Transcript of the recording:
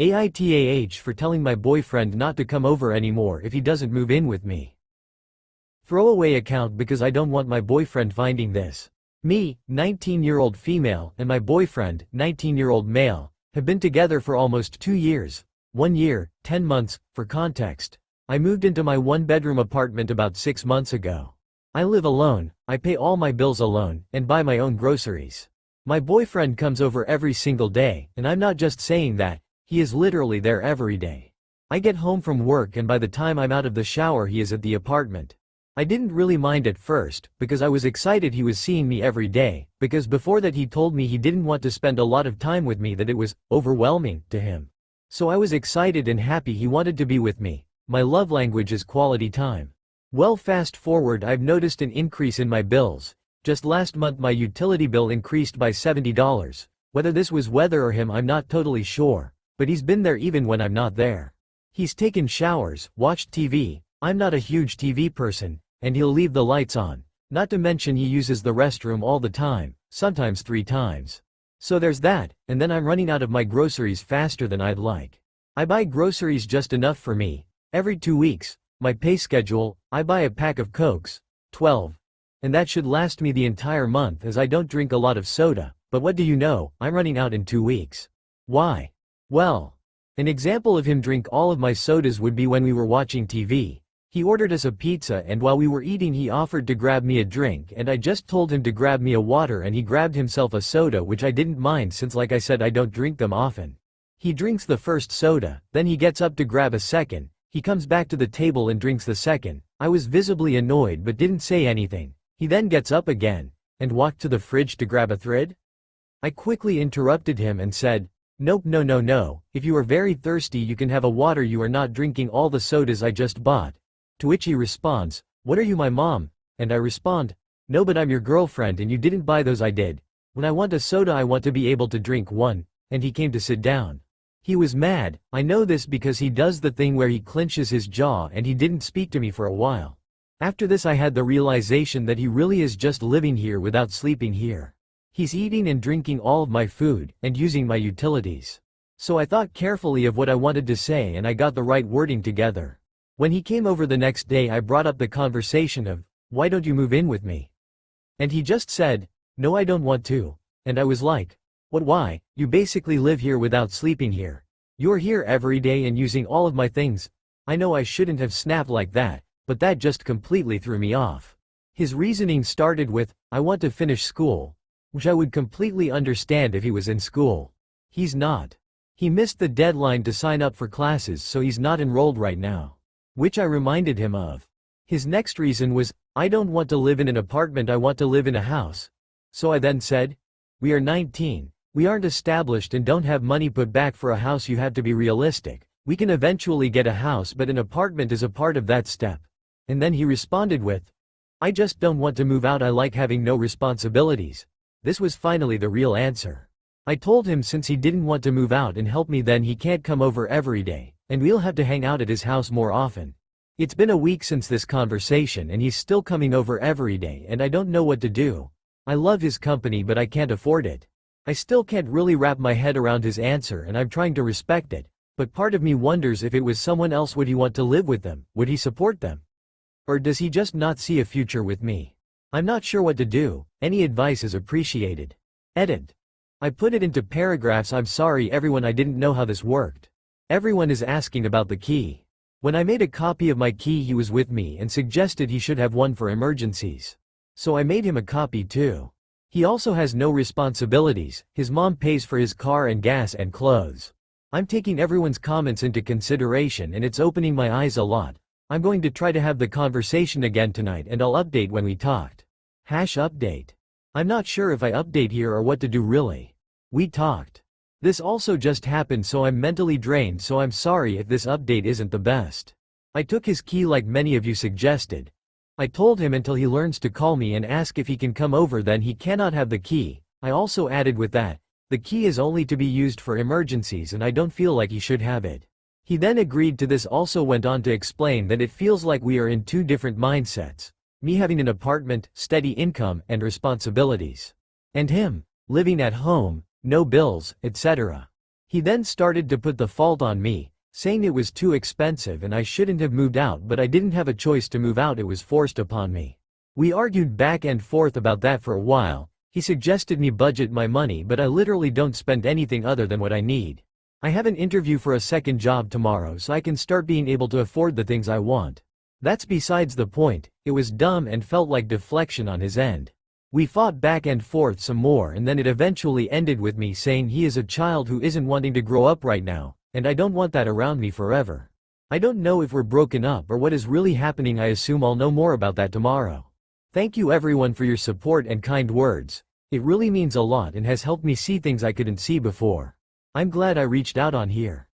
AITAH for telling my boyfriend not to come over anymore if he doesn't move in with me. Throwaway account because I don't want my boyfriend finding this. Me, 19-year-old female, and my boyfriend, 19-year-old male, have been together for almost 2 years. 1 year, 10 months, for context. I moved into my one-bedroom apartment about 6 months ago. I live alone, I pay all my bills alone, and buy my own groceries. My boyfriend comes over every single day, and I'm not just saying that, he is literally there every day. I get home from work and by the time I'm out of the shower he is at the apartment. I didn't really mind at first, because I was excited he was seeing me every day, because before that he told me he didn't want to spend a lot of time with me, that it was overwhelming to him. So I was excited and happy he wanted to be with me. My love language is quality time. Well, fast forward, I've noticed an increase in my bills. Just last month my utility bill increased by $70. Whether this was weather or him I'm not totally sure, but he's been there even when I'm not there. He's taken showers, watched TV, I'm not a huge TV person, and he'll leave the lights on. Not to mention he uses the restroom all the time, sometimes 3 times. So there's that, and then I'm running out of my groceries faster than I'd like. I buy groceries just enough for me. Every 2 weeks, my pay schedule, I buy a pack of Cokes, 12. And that should last me the entire month as I don't drink a lot of soda, but what do you know, I'm running out in 2 weeks. Why? Well, an example of him drink all of my sodas would be when we were watching TV. He ordered us a pizza and while we were eating he offered to grab me a drink and I just told him to grab me a water and he grabbed himself a soda, which I didn't mind since like I said I don't drink them often. He drinks the first soda, then he gets up to grab a second, he comes back to the table and drinks the second. I was visibly annoyed but didn't say anything. He then gets up again, and walked to the fridge to grab a thread? I quickly interrupted him and said, "Nope, no, if you are very thirsty you can have a water, you are not drinking all the sodas I just bought." To which he responds, "What are you, my mom?" And I respond, "No, but I'm your girlfriend and you didn't buy those." I did. When I want a soda I want to be able to drink one, and he came to sit down. He was mad. I know this because he does the thing where he clenches his jaw and he didn't speak to me for a while. After this I had the realization that he really is just living here without sleeping here. He's eating and drinking all of my food, and using my utilities. So I thought carefully of what I wanted to say and I got the right wording together. When he came over the next day I brought up the conversation of, "Why don't you move in with me?" And he just said, "No, I don't want to." And I was like, "What, why? You basically live here without sleeping here. You're here every day and using all of my things." I know I shouldn't have snapped like that, but that just completely threw me off. His reasoning started with, "I want to finish school," which I would completely understand if he was in school. He's not. He missed the deadline to sign up for classes, so he's not enrolled right now. Which I reminded him of. His next reason was, "I don't want to live in an apartment, I want to live in a house." So I then said, "We are 19. We aren't established and don't have money put back for a house. You have to be realistic. We can eventually get a house, but an apartment is a part of that step." And then he responded with, "I just don't want to move out, I like having no responsibilities." This was finally the real answer. I told him since he didn't want to move out and help me then he can't come over every day, and we'll have to hang out at his house more often. It's been a week since this conversation and he's still coming over every day and I don't know what to do. I love his company but I can't afford it. I still can't really wrap my head around his answer and I'm trying to respect it, but part of me wonders if it was someone else would he want to live with them, would he support them? Or does he just not see a future with me? I'm not sure what to do, any advice is appreciated. Edit. I put it into paragraphs. I'm sorry everyone, I didn't know how this worked. Everyone is asking about the key. When I made a copy of my key he was with me and suggested he should have one for emergencies. So I made him a copy too. He also has no responsibilities, his mom pays for his car and gas and clothes. I'm taking everyone's comments into consideration and it's opening my eyes a lot. I'm going to try to have the conversation again tonight and I'll update when we talked. #update. I'm not sure if I update here or what to do really. We talked. This also just happened so I'm mentally drained, so I'm sorry if this update isn't the best. I took his key like many of you suggested. I told him until he learns to call me and ask if he can come over then he cannot have the key. I also added with that, the key is only to be used for emergencies and I don't feel like he should have it. He then agreed to this. Also went on to explain that it feels like we are in 2 different mindsets. Me having an apartment, steady income, and responsibilities. And him, living at home, no bills, etc. He then started to put the fault on me, saying it was too expensive and I shouldn't have moved out, but I didn't have a choice to move out, it was forced upon me. We argued back and forth about that for a while. He suggested me budget my money, but I literally don't spend anything other than what I need. I have an interview for a second job tomorrow so I can start being able to afford the things I want. That's besides the point, it was dumb and felt like deflection on his end. We fought back and forth some more and then it eventually ended with me saying he is a child who isn't wanting to grow up right now, and I don't want that around me forever. I don't know if we're broken up or what is really happening. I assume I'll know more about that tomorrow. Thank you everyone for your support and kind words. It really means a lot and has helped me see things I couldn't see before. I'm glad I reached out on here.